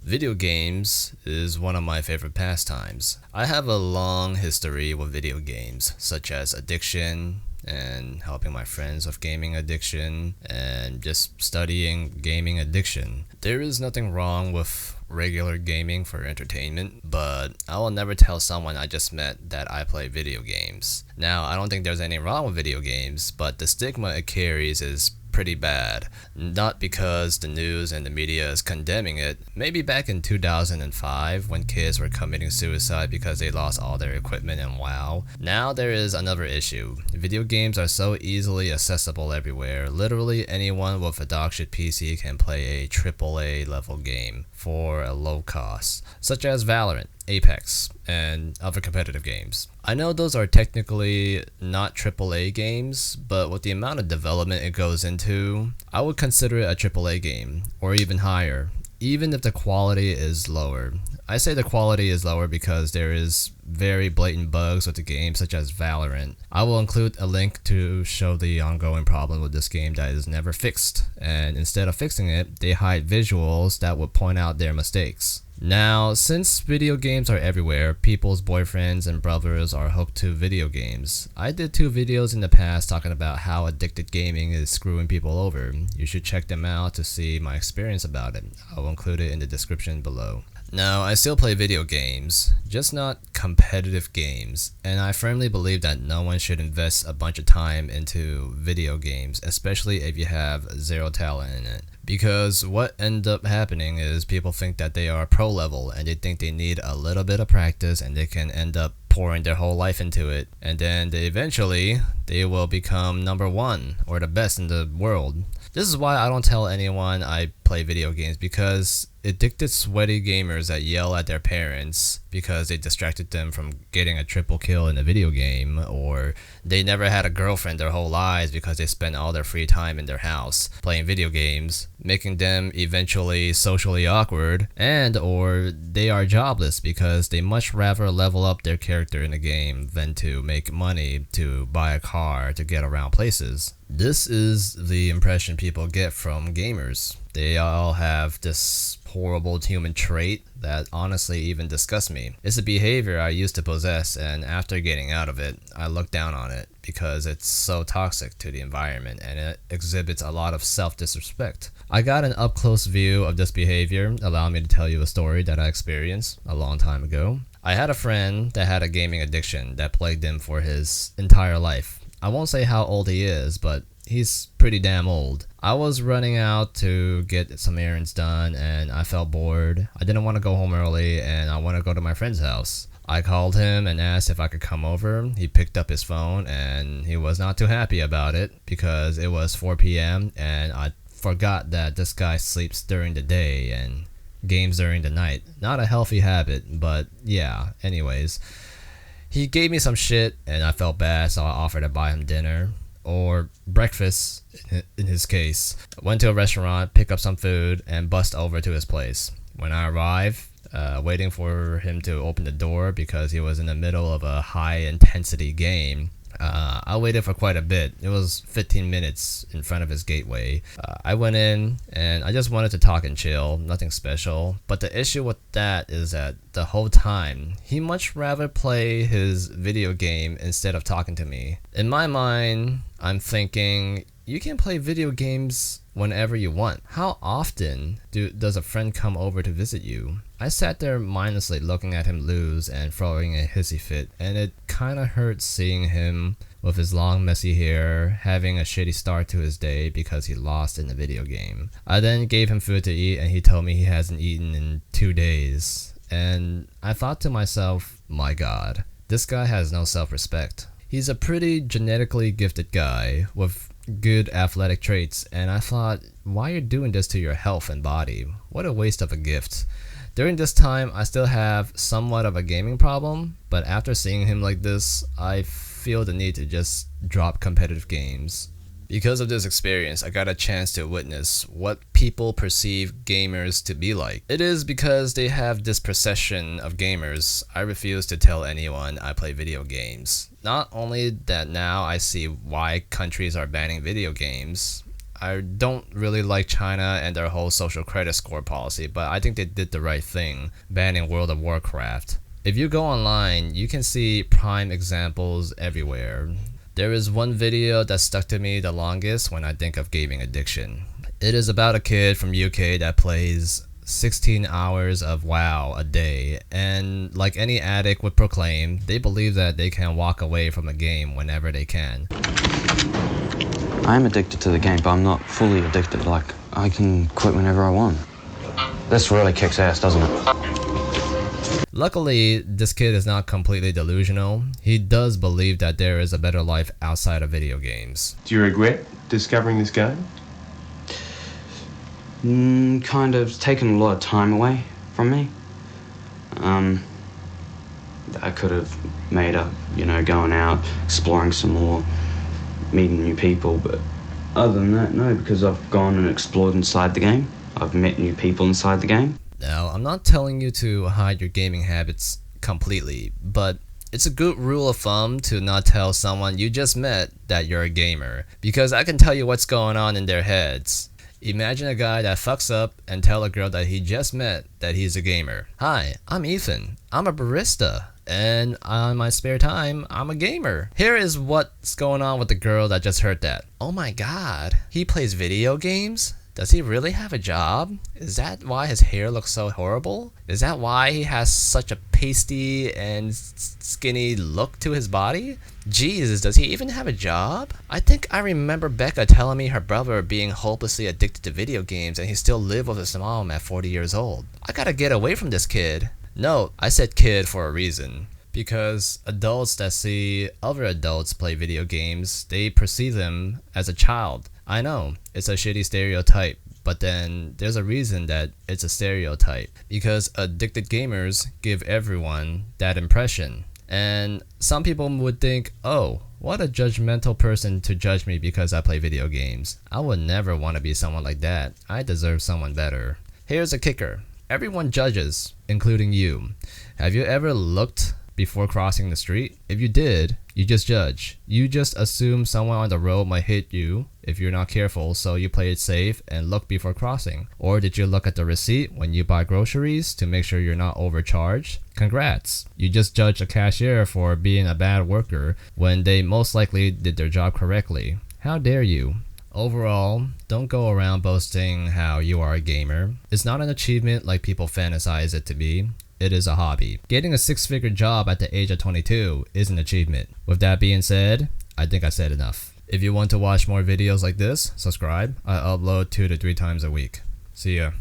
Video games is one of my favorite pastimes. I have a long history with video games, such as addiction and helping my friends with gaming addiction and just studying gaming addiction. There is nothing wrong with regular gaming for entertainment, but I will never tell someone I just met that I play video games. Now, I don't think there's anything wrong with video games, but the stigma it carries is pretty bad. Not because the news and the media is condemning it. Maybe back in 2005 when kids were committing suicide because they lost all their equipment and WoW. Now there is another issue. Video games are so easily accessible everywhere. Literally anyone with a dogshit PC can play a AAA level game for a low cost, such as Valorant, Apex, and other competitive games. I know those are technically not AAA games, but with the amount of development it goes into, I would consider it a AAA game, or even higher, even if the quality is lower. I say the quality is lower because there is very blatant bugs with the game, such as Valorant. I will include a link to show the ongoing problem with this game that is never fixed, and instead of fixing it, they hide visuals that would point out their mistakes. Now, since video games are everywhere, people's boyfriends and brothers are hooked to video games. I did 2 videos in the past talking about how addicted gaming is screwing people over. You should check them out to see my experience about it. I will include it in the description below. Now, I still play video games, just not competitive games, and I firmly believe that no one should invest a bunch of time into video games, especially if you have zero talent in it. Because what ends up happening is people think that they are pro level and they think they need a little bit of practice and they can end up pouring their whole life into it, and then eventually they will become number 1 or the best in the world. This is why I don't tell anyone I play video games, because addicted sweaty gamers that yell at their parents because they distracted them from getting a triple kill in a video game, or they never had a girlfriend their whole lives because they spent all their free time in their house playing video games, making them eventually socially awkward, and or they are jobless because they much rather level up their character in a game than to make money to buy a car to get around places. This is the impression people get from gamers. They all have this horrible human trait that honestly even disgusts me. It's a behavior I used to possess, and after getting out of it, I look down on it because it's so toxic to the environment and it exhibits a lot of self-disrespect. I got an up-close view of this behavior. Allow me to tell you a story that I experienced a long time ago. I had a friend that had a gaming addiction that plagued him for his entire life. I won't say how old he is, but he's pretty damn old. I was running out to get some errands done and I felt bored. I didn't want to go home early and I want to go to my friend's house. I called him and asked if I could come over. He picked up his phone and he was not too happy about it because it was 4 p.m. and I forgot that this guy sleeps during the day and games during the night. Not a healthy habit, but yeah, anyways. He gave me some shit and I felt bad, so I offered to buy him dinner. Or breakfast in his case. Went to a restaurant, pick up some food, and bust over to his place. When I arrived, waiting for him to open the door because he was in the middle of a high intensity game, I waited for quite a bit. It was 15 minutes in front of his gateway. I went in and I just wanted to talk and chill, nothing special. But the issue with that is that the whole time, he much rather play his video game instead of talking to me. In my mind, I'm thinking, you can play video games whenever you want. How often does a friend come over to visit you? I sat there mindlessly looking at him lose and throwing a hissy fit, and it kinda hurt seeing him with his long messy hair having a shitty start to his day because he lost in the video game. I then gave him food to eat and he told me he hasn't eaten in 2 days. And I thought to myself, my god, this guy has no self-respect. He's a pretty genetically gifted guy with good athletic traits, and I thought, why are you doing this to your health and body? What a waste of a gift. During this time, I still have somewhat of a gaming problem, but after seeing him like this, I feel the need to just drop competitive games. Because of this experience, I got a chance to witness what people perceive gamers to be like. It is because they have this perception of gamers. I refuse to tell anyone I play video games. Not only that, now I see why countries are banning video games. I don't really like China and their whole social credit score policy, but I think they did the right thing, banning World of Warcraft. If you go online, you can see prime examples everywhere. There is one video that stuck to me the longest when I think of gaming addiction. It is about a kid from UK that plays 16 hours of WoW a day, and like any addict would proclaim, they believe that they can walk away from a game whenever they can. I am addicted to the game, but I'm not fully addicted. Like, I can quit whenever I want. This really kicks ass, doesn't it? Luckily, this kid is not completely delusional. He does believe that there is a better life outside of video games. Do you regret discovering this game? Kind of. It's taken a lot of time away from me. I could have made up, going out, exploring some more, meeting new people, but other than that, no, because I've gone and explored inside the game. I've met new people inside the game. Now, I'm not telling you to hide your gaming habits completely, but it's a good rule of thumb to not tell someone you just met that you're a gamer, because I can tell you what's going on in their heads. Imagine a guy that fucks up and tell a girl that he just met that he's a gamer. Hi, I'm Ethan. I'm a barista. And on my spare time, I'm a gamer. Here is what's going on with the girl that just heard that. Oh my god, he plays video games? Does he really have a job? Is that why his hair looks so horrible? Is that why he has such a pasty and skinny look to his body? Jesus, does he even have a job? I think I remember Becca telling me her brother being hopelessly addicted to video games and he still lived with his mom at 40 years old. I gotta get away from this kid. No, I said kid for a reason. Because adults that see other adults play video games, they perceive them as a child. I know, it's a shitty stereotype, but then there's a reason that it's a stereotype. Because addicted gamers give everyone that impression. And some people would think, oh, what a judgmental person to judge me because I play video games. I would never want to be someone like that. I deserve someone better. Here's a kicker. Everyone judges, including you. Have you ever looked before crossing the street? If you did, you just judge. You just assume someone on the road might hit you if you're not careful, so you play it safe and look before crossing. Or did you look at the receipt when you buy groceries to make sure you're not overcharged? Congrats. You just judged a cashier for being a bad worker when they most likely did their job correctly. How dare you? Overall, don't go around boasting how you are a gamer. It's not an achievement like people fantasize it to be. It is a hobby. Getting a six-figure job at the age of 22 is an achievement. With that being said, I think I said enough. If you want to watch more videos like this, subscribe. I upload 2 to 3 times a week. See ya.